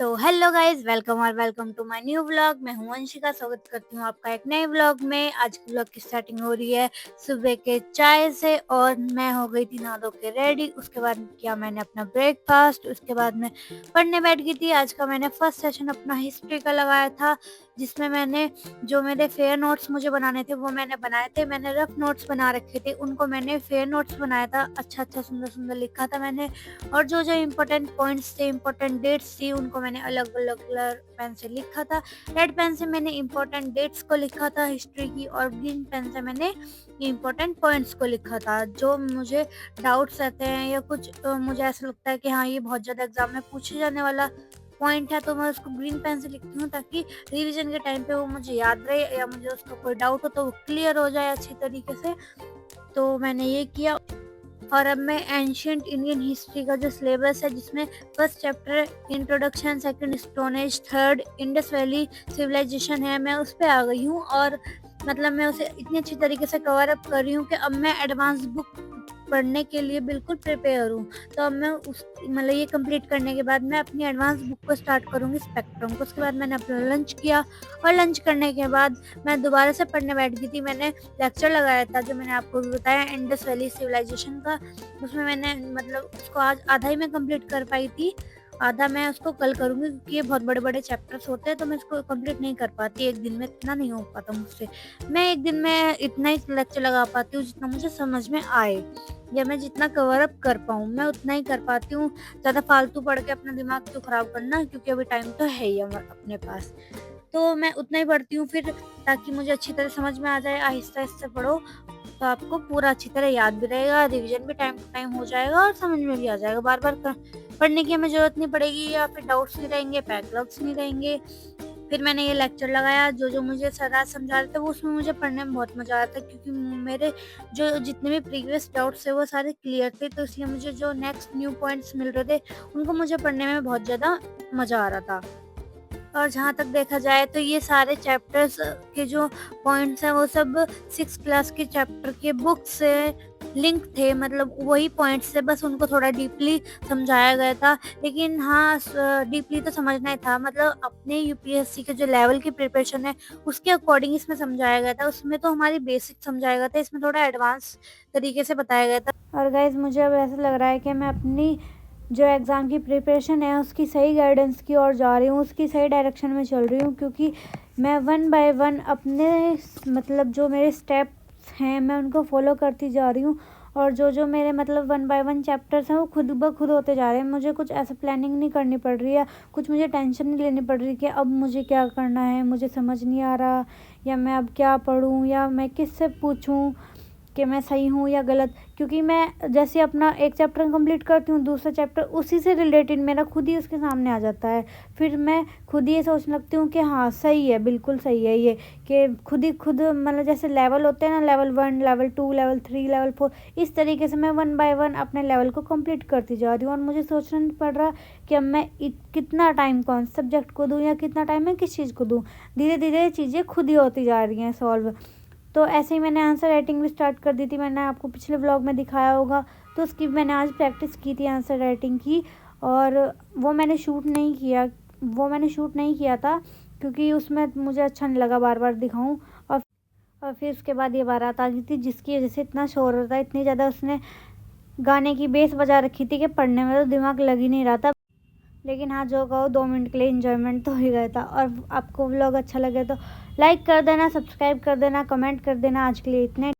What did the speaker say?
तो hello guys, welcome to my new vlog. मैं हूं अंशिका, स्वागत करती हूं आपका एक नए व्लॉग में। आज की व्लॉग की स्टार्टिंग हो रही है सुबह के चाय से और मैं हो गई थी नहा धो के रेडी। उसके बाद किया मैंने अपना ब्रेकफास्ट। उसके बाद मैं पढ़ने बैठ गई थी। आज का मैंने फर्स्ट सेशन अपना हिस्ट्री का लगाया था, जिसमें मैंने जो मेरे फेयर नोट्स मुझे बनाने थे वो मैंने बनाए थे। मैंने रफ नोट्स बना रखे थे, उनको मैंने फेयर नोट्स बनाया था। अच्छा सुंदर सुंदर लिखा था मैंने। और जो जो इम्पोर्टेंट पॉइंट्स थे, इम्पोर्टेंट डेट्स थी, उनको मैंने अलग अलग कलर पेन से लिखा था। रेड पेन से मैंने इम्पोर्टेंट डेट्स को लिखा था हिस्ट्री की, और ग्रीन पेन से मैंने इम्पोर्टेंट पॉइंट्स को लिखा था। जो मुझे डाउट्स रहते हैं या कुछ मुझे ऐसा लगता है कि हाँ ये बहुत ज़्यादा एग्जाम में पूछे जाने वाला पॉइंट है, तो मैं उसको ग्रीन पेन से लिखती हूँ ताकि रिवीजन के टाइम पे वो मुझे याद रहे, या मुझे उसका कोई डाउट हो तो वो क्लियर हो जाए अच्छी तरीके से। तो मैंने ये किया। और अब मैं एंशियंट इंडियन हिस्ट्री का जो सिलेबस है, जिसमें first chapter introduction, second stone age, third Indus valley civilization है, मैं उस पर आ गई हूँ। और मतलब मैं उसे इतनी अच्छी तरीके से कवर अप कर रही हूँ कि अब मैं एडवांस बुक पढ़ने के लिए बिल्कुल प्रिपेयर हूँ। तो अब मैं उस मतलब ये कंप्लीट करने के बाद मैं अपनी एडवांस बुक को स्टार्ट करूँगी, स्पेक्ट्रम को। उसके बाद मैंने अपना लंच किया, और लंच करने के बाद मैं दोबारा से पढ़ने बैठ गई थी। मैंने लेक्चर लगाया था जो मैंने आपको भी बताया, इंडस वैली सिविलाइजेशन का। उसमें मैंने मतलब उसको आज आधा ही मैं कंप्लीट कर पाई थी, आधा मैं उसको कल करूँगी, क्योंकि ये बहुत बड़े बड़े चैप्टर्स होते हैं तो मैं इसको कंप्लीट नहीं कर पाती एक दिन में, इतना नहीं हो पाता मुझसे। मैं एक दिन में इतना ही लेक्चर लगा पाती हूँ जितना मुझे समझ में आए, या मैं जितना कवर अप कर पाऊँ मैं उतना ही कर पाती हूँ। ज़्यादा फालतू पढ़ के अपना दिमाग क्यों ख़राब करना, क्योंकि अभी टाइम तो है ही अपने पास। तो मैं उतना ही पढ़ती हूँ फिर, ताकि मुझे अच्छी तरह समझ में आ जाए। आहिस्ता आहिस्ता पढ़ो तो आपको पूरा अच्छी तरह याद भी रहेगा, रिवीजन भी टाइम टू टाइम हो जाएगा और समझ में भी आ जाएगा। बार बार पढ़ने की हमें ज़रूरत नहीं पड़ेगी, या फिर डाउट्स नहीं रहेंगे, बैकलॉग्स नहीं रहेंगे। फिर मैंने ये लेक्चर लगाया, जो जो मुझे सर आज समझा रहे थे वो उसमें मुझे पढ़ने में बहुत मज़ा आ रहा था, क्योंकि मेरे जो जितने भी प्रीवियस डाउट्स थे वो सारे क्लियर थे। तो इसलिए मुझे जो नेक्स्ट न्यू पॉइंट्स मिल रहे थे उनको मुझे पढ़ने में बहुत ज़्यादा मज़ा आ रहा था। और जहाँ तक देखा जाए तो ये सारे चैप्टर्स के जो पॉइंट्स हैं वो सब 6 क्लास के चैप्टर के बुक से लिंक थे, मतलब वही पॉइंट्स थे, बस उनको थोड़ा डीपली समझाया गया था। लेकिन हाँ, डीपली तो समझना ही था, मतलब अपने यूपीएससी के जो लेवल की प्रिपरेशन है उसके अकॉर्डिंग इसमें समझाया गया था। उसमें तो हमारी बेसिक समझाया गया था, इसमें थोड़ा एडवांस तरीके से बताया गया था। और गाइज मुझे अब ऐसा लग रहा है कि मैं अपनी जो एग्ज़ाम की प्रिपरेशन है उसकी सही गाइडेंस की ओर जा रही हूँ, उसकी सही डायरेक्शन में चल रही हूँ, क्योंकि मैं वन बाय वन अपने मतलब जो मेरे स्टेप्स हैं मैं उनको फॉलो करती जा रही हूँ। और जो जो मेरे मतलब वन बाय वन चैप्टर्स हैं वो खुद ब खुद होते जा रहे हैं। मुझे कुछ ऐसा प्लानिंग नहीं करनी पड़ रही है, कुछ मुझे टेंशन नहीं लेनी पड़ रही कि अब मुझे क्या करना है, मुझे समझ नहीं आ रहा, या मैं अब क्या पढूँ, या मैं किससे पूछूँ कि मैं सही हूँ या गलत। क्योंकि मैं जैसे अपना एक चैप्टर कंप्लीट करती हूँ, दूसरा चैप्टर उसी से रिलेटेड मेरा खुद ही उसके सामने आ जाता है। फिर मैं खुद ही ये सोचने लगती हूँ कि हाँ सही है, बिल्कुल सही है ये, कि खुद मतलब जैसे लेवल होते हैं ना, लेवल 1, लेवल 2, लेवल 3, लेवल 4, इस तरीके से मैं वन बाय वन अपने लेवल को कंप्लीट करती जा रही हूँ। और मुझे सोचना नहीं पड़ रहा कि अब मैं कितना टाइम कौन सब्जेक्ट को दूँ या कितना टाइम मैं किस चीज़ को दूँ। धीरे धीरे चीज़ें खुद ही होती जा रही हैं सॉल्व। तो ऐसे ही मैंने आंसर राइटिंग भी स्टार्ट कर दी थी, मैंने आपको पिछले व्लॉग में दिखाया होगा। तो उसकी मैंने आज प्रैक्टिस की थी आंसर राइटिंग की, और वो मैंने शूट नहीं किया था, क्योंकि उसमें मुझे अच्छा नहीं लगा बार बार दिखाऊं। और फिर उसके बाद ये बारात आ गई थी, जिसकी वजह से इतना शोर हो रहा था, इतनी ज़्यादा उसने गाने की बेस बजा रखी थी कि पढ़ने में तो दिमाग लग ही नहीं रहा था। लेकिन हाँ, जो कहो 2 मिनट के लिए इंजॉयमेंट तो हो गया था। और आपको व्लॉग अच्छा लगे तो लाइक कर देना, सब्सक्राइब कर देना, कमेंट कर देना। आज के लिए इतने।